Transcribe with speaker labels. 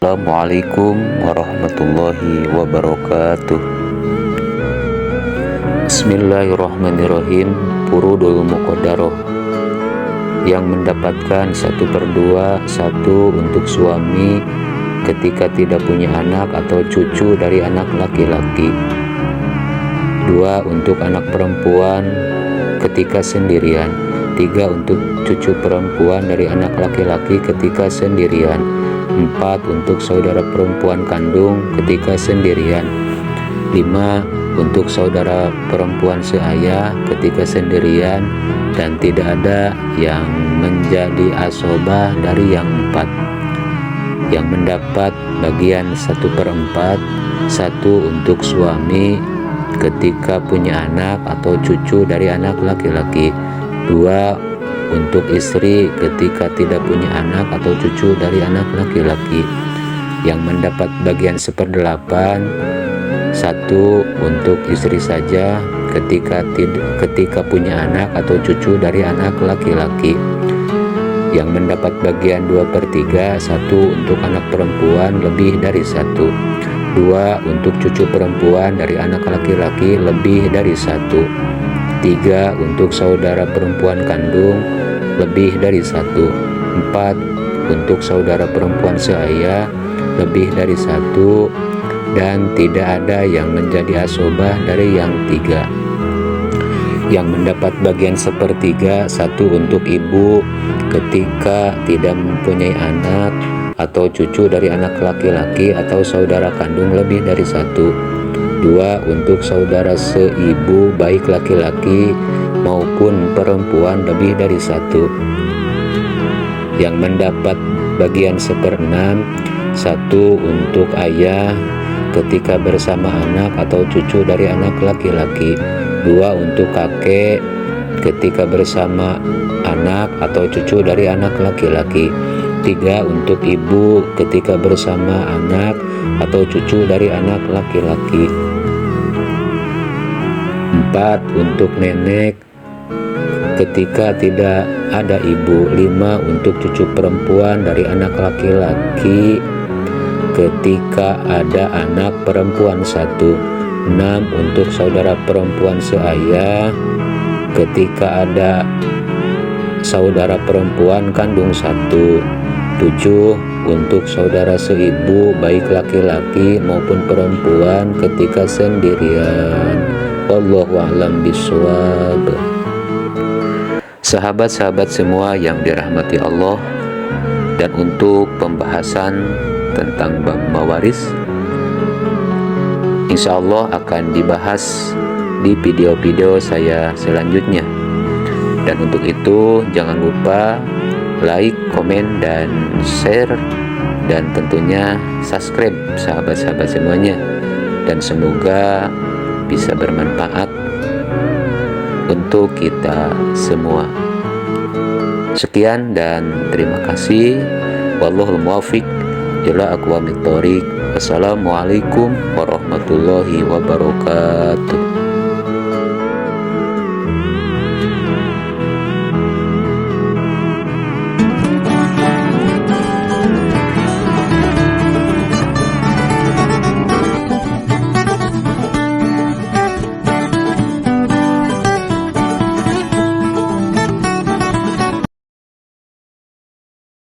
Speaker 1: Assalamualaikum warahmatullahi wabarakatuh. Bismillahirrahmanirrahim. Furudul Muqaddarah yang mendapatkan 1/2, 1 untuk suami ketika tidak punya anak atau cucu dari anak laki-laki, 2 untuk anak perempuan ketika sendirian, 3 untuk cucu perempuan dari anak laki-laki ketika sendirian, 4 untuk saudara perempuan kandung ketika sendirian, 5 untuk saudara perempuan seayah ketika sendirian, dan tidak ada yang menjadi asobah dari yang 4. Yang mendapat bagian 1/4, 1 untuk suami ketika punya anak atau cucu dari anak laki-laki, 2 untuk istri ketika tidak punya anak atau cucu dari anak laki-laki. Yang mendapat bagian 1/8, 1 untuk istri saja ketika punya anak atau cucu dari anak laki-laki. Yang mendapat bagian 2/3, 1 untuk anak perempuan lebih dari 1, 2 untuk cucu perempuan dari anak laki-laki lebih dari 1, 3 untuk saudara perempuan kandung lebih dari 1, 4 untuk saudara perempuan seayah lebih dari 1, dan tidak ada yang menjadi asobah dari yang 3. Yang mendapat bagian 1/3, 1 untuk ibu ketika tidak mempunyai anak atau cucu dari anak laki-laki atau saudara kandung lebih dari 1, 2 untuk saudara seibu baik laki-laki maupun perempuan lebih dari 1. Yang mendapat bagian 1/6, 1 untuk ayah ketika bersama anak atau cucu dari anak laki-laki, 2 untuk kakek ketika bersama anak atau cucu dari anak laki-laki, 3 untuk ibu ketika bersama anak atau cucu dari anak laki-laki, 4 untuk nenek ketika tidak ada ibu, 5 untuk cucu perempuan dari anak laki-laki ketika ada anak perempuan 1, 6 untuk saudara perempuan seayah ketika ada saudara perempuan kandung 1, 7 untuk saudara seibu baik laki-laki maupun perempuan ketika sendirian. Wallahu a'lam bishawab. Sahabat-sahabat semua yang dirahmati Allah, dan untuk pembahasan tentang bab mawaris insya Allah akan dibahas di video-video saya selanjutnya. Dan untuk itu jangan lupa like, komen, dan share, dan tentunya subscribe sahabat-sahabat semuanya, dan semoga bisa bermanfaat untuk kita semua. Sekian dan terima kasih. Wallahul muwaffiq ila aqwamit thoriq. Wassalamualaikum warahmatullahi wabarakatuh.